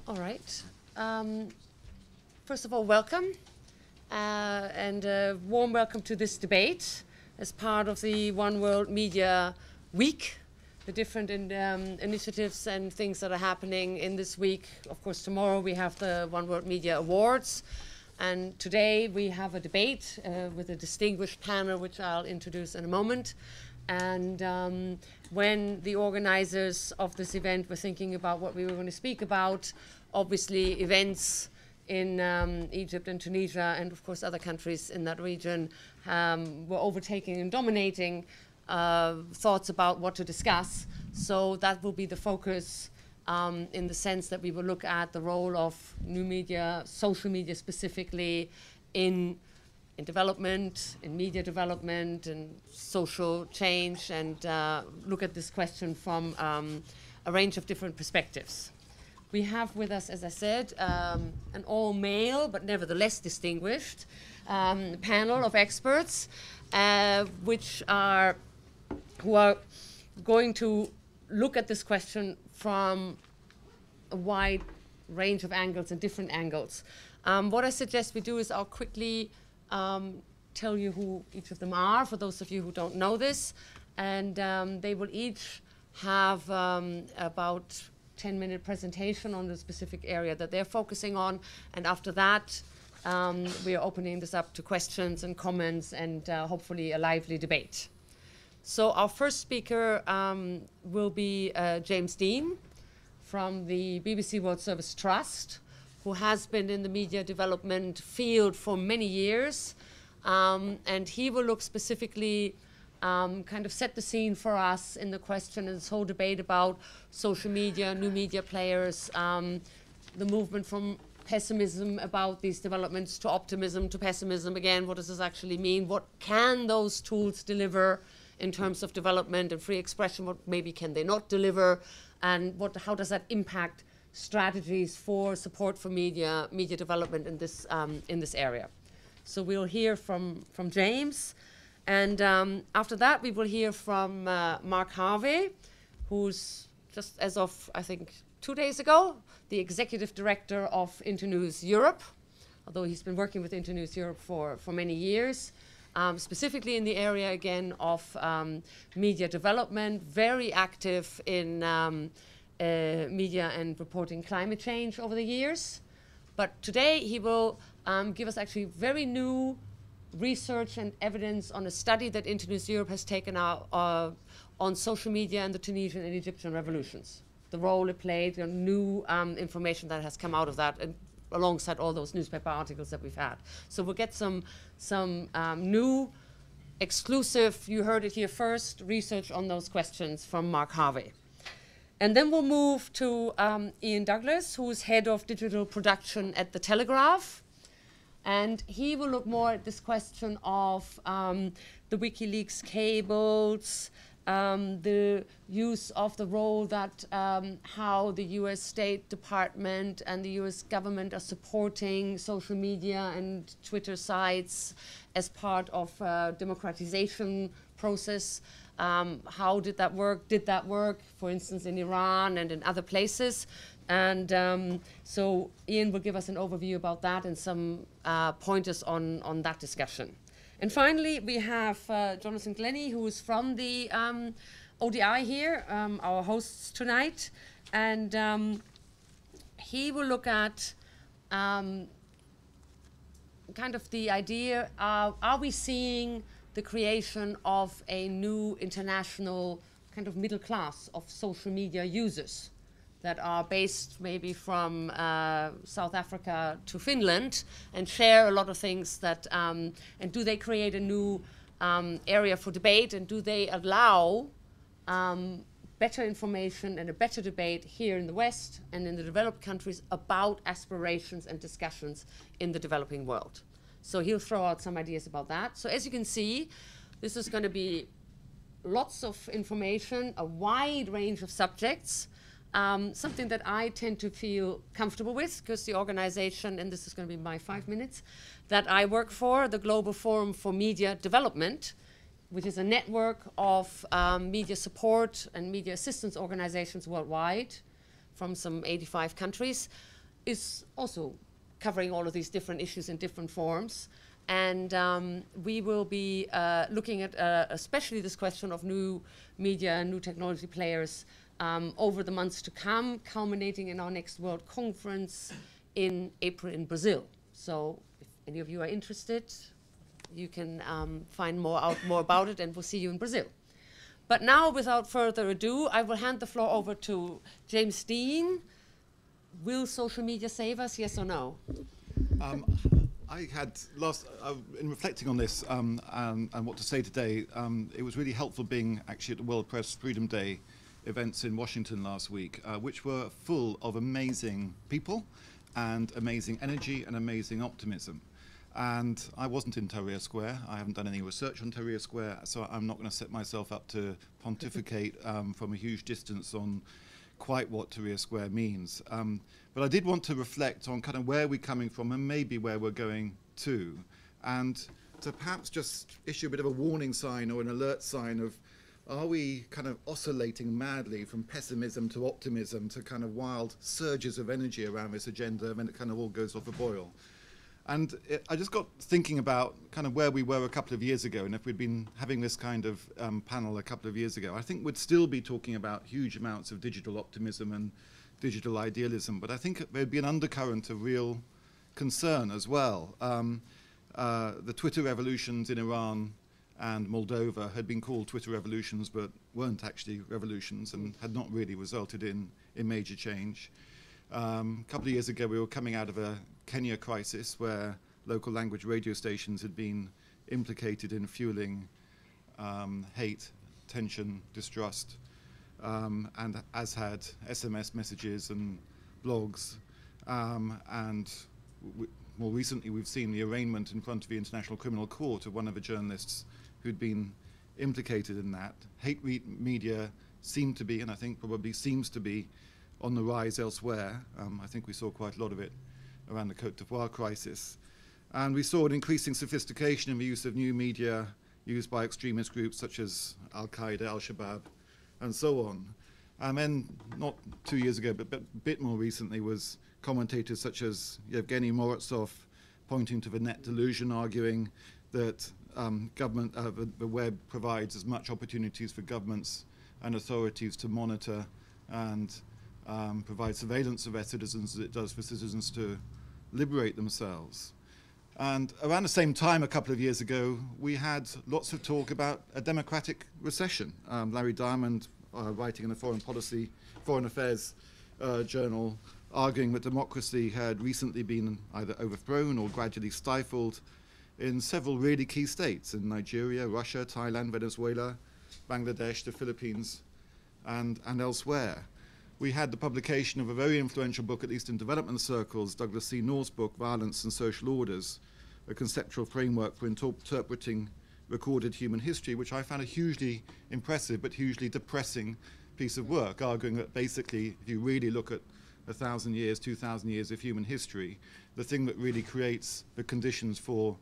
All right. First of all, welcome and a warm welcome to this debate as part of the One World Media Week, the different initiatives and things that are happening in this week. Of course, tomorrow we have the One World Media Awards, and today we have a debate with a distinguished panel, which I'll introduce in a moment. And when the organizers of this event were thinking about what we were going to speak about, obviously events in Egypt and Tunisia and of course other countries in that region were overtaking and dominating thoughts about what to discuss. So that will be the focus in the sense that we will look at the role of new media, social media specifically, in development, in media development, and social change, and look at this question from a range of different perspectives. We have with us, as I said, an all-male but nevertheless distinguished panel of experts, who are going to look at this question from a wide range of angles and different angles. What I suggest we do is I'll quickly tell you who each of them are, for those of you who don't know this. And they will each have about 10-minute presentation on the specific area that they're focusing on. And after that, we are opening this up to questions and comments and hopefully a lively debate. So our first speaker will be James Deane from the BBC World Service Trust, who has been in the media development field for many years. And he will look specifically, kind of set the scene for us in the question and this whole debate about social media, new media players, the movement from pessimism about these developments to optimism to pessimism. Again, what does this actually mean? What can those tools deliver in terms of development and free expression? What maybe can they not deliver? And how does that impact strategies for support for media development in this area? So we'll hear from James, and after that we will hear from Mark Harvey, who's just as of I think 2 days ago the executive director of Internews Europe, although he's been working with Internews Europe for many years, specifically in the area again of media development, very active in media and reporting climate change over the years. But today he will give us actually very new research and evidence on a study that Internews Europe has taken out on social media and the Tunisian and Egyptian revolutions, the role it played, new information that has come out of that, and alongside all those newspaper articles that we've had. So we'll get some new, exclusive, you heard it here first, research on those questions from Mark Harvey. And then we'll move to Ian Douglas, who's head of digital production at The Telegraph. And he will look more at this question of the WikiLeaks cables, the use of the role that how the US State Department and the US government are supporting social media and Twitter sites as part of democratization process. How did that work? Did that work, for instance, in Iran and in other places? And so Ian will give us an overview about that and some pointers on that discussion. And finally, we have Jonathan Glennie, who is from the ODI here, our hosts tonight. And he will look at kind of the idea, are we seeing the creation of a new international kind of middle class of social media users that are based maybe from South Africa to Finland and share a lot of things that, and do they create a new area for debate, and do they allow better information and a better debate here in the West and in the developed countries about aspirations and discussions in the developing world? So he'll throw out some ideas about that. So as you can see, this is going to be lots of information, a wide range of subjects, something that I tend to feel comfortable with, because the organization, and this is going to be my 5 minutes, that I work for, the Global Forum for Media Development, which is a network of media support and media assistance organizations worldwide from some 85 countries. is also covering all of these different issues in different forms. And we will be looking at especially this question of new media and new technology players over the months to come, culminating in our next World Conference in April in Brazil. So if any of you are interested, you can find more about it, and we'll see you in Brazil. But now, without further ado, I will hand the floor over to James Deane. Will social media save us, yes or no? I had in reflecting on this and what to say today, it was really helpful being actually at the World Press Freedom Day events in Washington last week, which were full of amazing people and amazing energy and amazing optimism. And I wasn't in Tahrir Square. I haven't done any research on Tahrir Square, so I'm not going to set myself up to pontificate from a huge distance on quite what Tahrir Square means. But I did want to reflect on kind of where we're coming from and maybe where we're going to, and to perhaps just issue a bit of a warning sign or an alert sign of, are we kind of oscillating madly from pessimism to optimism to kind of wild surges of energy around this agenda, and then it kind of all goes off a boil. And I just got thinking about kind of where we were a couple of years ago, and if we'd been having this kind of panel a couple of years ago, I think we'd still be talking about huge amounts of digital optimism and digital idealism, but I think there'd be an undercurrent of real concern as well. The Twitter revolutions in Iran and Moldova had been called Twitter revolutions, but weren't actually revolutions and had not really resulted in major change. A couple of years ago, we were coming out of a Kenya crisis where local language radio stations had been implicated in fueling hate, tension, distrust, and as had SMS messages and blogs. And more recently, we've seen the arraignment in front of the International Criminal Court of one of the journalists who'd been implicated in that. Hate media seemed to be, and I think probably seems to be, on the rise elsewhere. I think we saw quite a lot of it around the Côte d'Ivoire crisis. And we saw an increasing sophistication in the use of new media used by extremist groups such as Al-Qaeda, Al-Shabaab, and so on. And then, not 2 years ago, but a bit more recently, was commentators such as Yevgeny Morozov pointing to the net delusion, arguing that the web provides as much opportunities for governments and authorities to monitor and provide surveillance of their citizens as it does for citizens to liberate themselves. And around the same time, a couple of years ago, we had lots of talk about a democratic recession. Larry Diamond, writing in the Foreign Affairs journal, arguing that democracy had recently been either overthrown or gradually stifled in several really key states, in Nigeria, Russia, Thailand, Venezuela, Bangladesh, the Philippines, and elsewhere. We had the publication of a very influential book, at least in development circles, Douglas C. North's book, Violence and Social Orders, a conceptual framework for interpreting recorded human history, which I found a hugely impressive but hugely depressing piece of work, arguing that basically, if you really look at 1,000 years, 2,000 years of human history, the thing that really creates the conditions for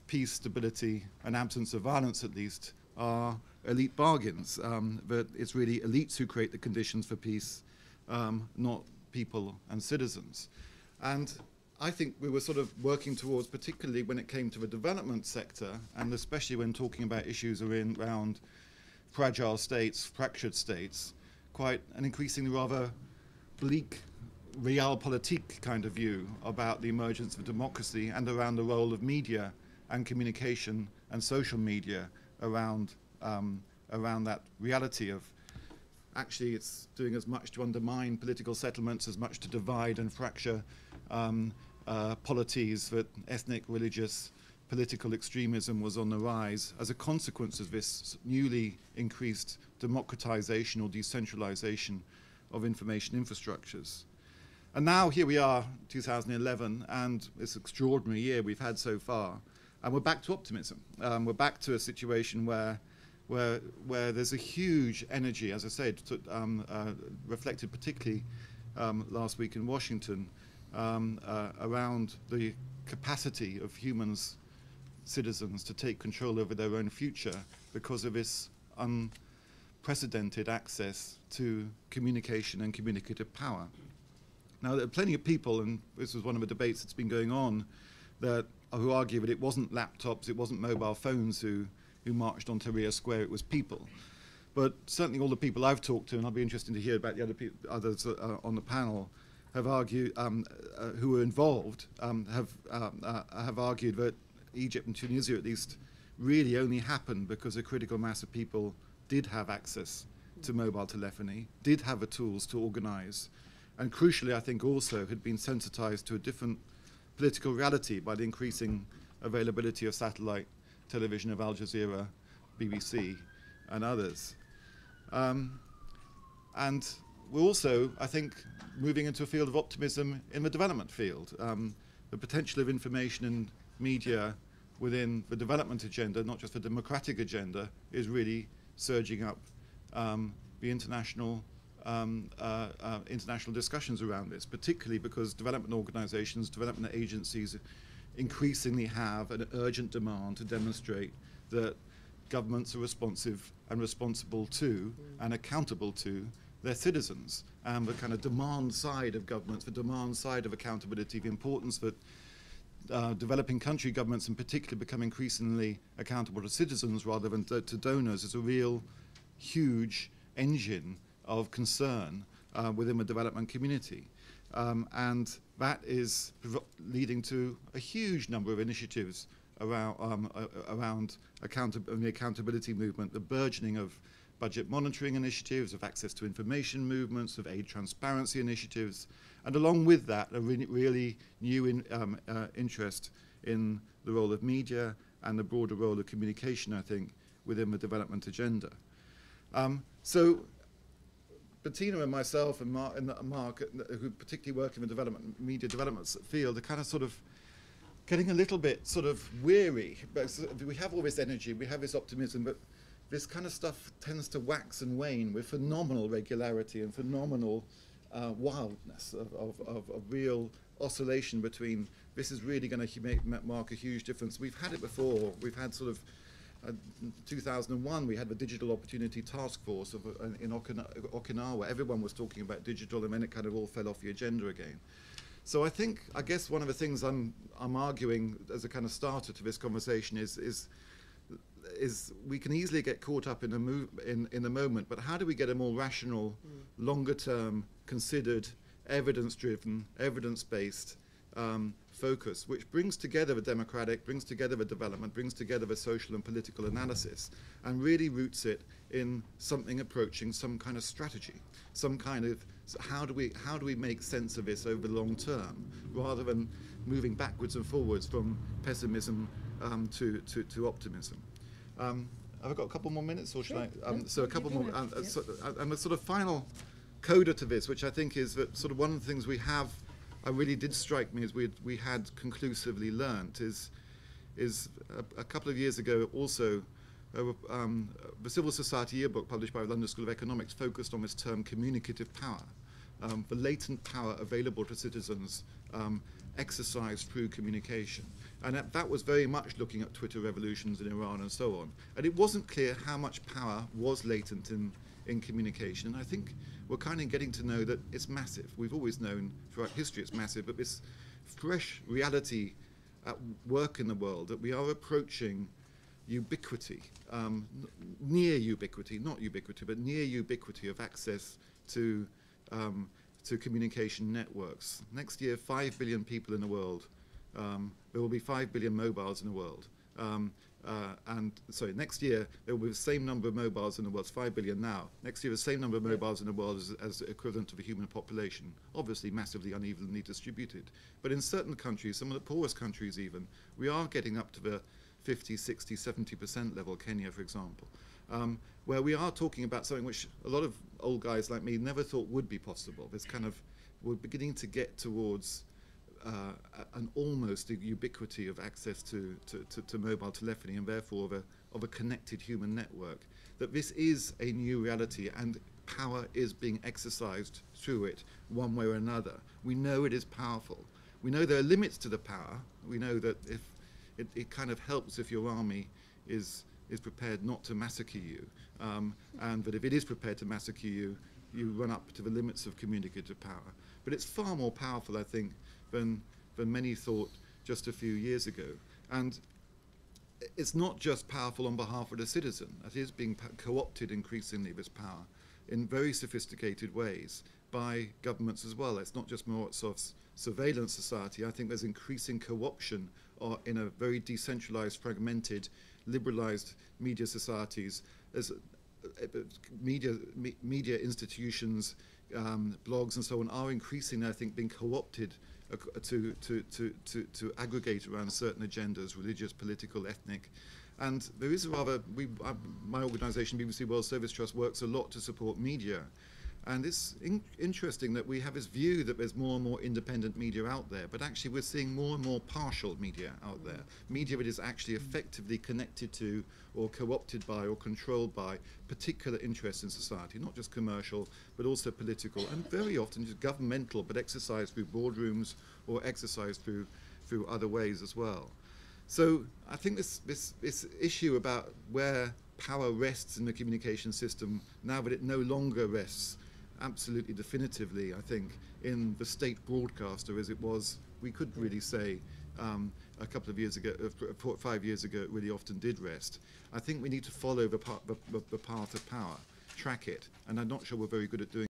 peace, stability, and absence of violence, at least, are elite bargains. But it's really elites who create the conditions for peace, not people and citizens. And I think we were sort of working towards, particularly when it came to the development sector, and especially when talking about issues around fragile states, fractured states, quite an increasingly rather bleak realpolitik kind of view about the emergence of democracy and around the role of media and communication and social media around that reality of actually it's doing as much to undermine political settlements, as much to divide and fracture polities, that ethnic, religious, political extremism was on the rise as a consequence of this newly increased democratization or decentralization of information infrastructures. And now here we are, 2011, and this extraordinary year we've had so far, and we're back to optimism. We're back to a situation where there's a huge energy, as I said, reflected particularly last week in Washington, around the capacity of humans, citizens, to take control over their own future because of this unprecedented access to communication and communicative power. Now, there are plenty of people, and this was one of the debates that's been going on, who argue that it wasn't laptops, it wasn't mobile phones who marched on Tahrir Square, it was people. But certainly all the people I've talked to, and I'll be interested to hear about the others on the panel, have argued, who were involved, have argued that Egypt and Tunisia at least really only happened because a critical mass of people did have access to mobile telephony, did have the tools to organize, and crucially I think also had been sensitized to a different political reality by the increasing availability of satellite television of Al Jazeera, BBC, and others. And we're also, I think, moving into a field of optimism in the development field. The potential of information and media within the development agenda, not just the democratic agenda, is really surging up the international discussions around this, particularly because development organizations, development agencies increasingly have an urgent demand to demonstrate that governments are responsive and responsible to and accountable to their citizens. And the kind of demand side of governments, the demand side of accountability, the importance that developing country governments in particular become increasingly accountable to citizens rather than to donors is a real huge engine of concern within the development community. And that is leading to a huge number of initiatives around the accountability movement, the burgeoning of budget monitoring initiatives, of access to information movements, of aid transparency initiatives, and along with that, a really new interest in the role of media and the broader role of communication, I think, within the development agenda. So Bettina and myself and Mark, who particularly work in the media development field, are kind of sort of getting a little bit sort of weary. We have all this energy, we have this optimism, but this kind of stuff tends to wax and wane with phenomenal regularity and phenomenal wildness of real oscillation between this is really going to mark a huge difference. We've had it before. We've had sort of 2001, we had the Digital Opportunity Task Force in Okinawa. Everyone was talking about digital, and then it kind of all fell off the agenda again. So I guess one of the things I'm arguing as a kind of starter to this conversation is we can easily get caught up in the moment, but how do we get a more rational, longer-term, considered, evidence-driven, evidence-based focus, which brings together the democratic, brings together the development, brings together the social and political analysis, and really roots it in something approaching some kind of strategy, some kind of how do we make sense of this over the long term, rather than moving backwards and forwards from pessimism to optimism. Have I got a couple more minutes, or should I? So a couple more, and the sort of final coda to this, which I think is that sort of one of the things we have, really did strike me as we had conclusively learnt is a couple of years ago also the Civil Society Yearbook published by the London School of Economics focused on this term communicative power, the latent power available to citizens exercised through communication. And that was very much looking at Twitter revolutions in Iran and so on. And it wasn't clear how much power was latent in communication. And I think we're kind of getting to know that it's massive. We've always known throughout history it's massive, but this fresh reality at work in the world, that we are approaching ubiquity, near ubiquity, not ubiquity, but near ubiquity of access to communication networks. Next year, 5 billion people in the world. There will be 5 billion mobiles in the world. Next year there will be the same number of mobiles in the world. It's 5 billion now. Next year, the same number of mobiles in the world as equivalent to the human population. Obviously, massively unevenly distributed. But in certain countries, some of the poorest countries even, we are getting up to the 50, 60, 70% level. Kenya, for example, where we are talking about something which a lot of old guys like me never thought would be possible. This kind of, we're beginning to get towards an almost ubiquity of access to mobile telephony, and therefore of a connected human network, that this is a new reality and power is being exercised through it one way or another. We know it is powerful. We know there are limits to the power. We know that if it kind of helps if your army is prepared not to massacre you, and that if it is prepared to massacre you, you run up to the limits of communicative power. But it's far more powerful, I think, than many thought just a few years ago. And it's not just powerful on behalf of the citizen. It is being co-opted increasingly, this power, in very sophisticated ways by governments as well. It's not just more sort of surveillance society. I think there's increasing co-option in a very decentralized, fragmented, liberalized media societies. There's media institutions, blogs and so on are increasingly, I think, being co-opted to aggregate around certain agendas, religious, political, ethnic. And there is a rather, my organisation, BBC World Service Trust, works a lot to support media. And it's interesting that we have this view that there's more and more independent media out there, but actually we're seeing more and more partial media out there. Media that is actually effectively connected to or co-opted by or controlled by particular interests in society, not just commercial, but also political, and very often just governmental, but exercised through boardrooms or exercised through other ways as well. So I think this issue about where power rests in the communication system, now that it no longer rests absolutely definitively, I think, in the state broadcaster as it was, we could really say a couple of years ago, 5 years ago, it really often did rest. I think we need to follow the path of power, track it, and I'm not sure we're very good at doing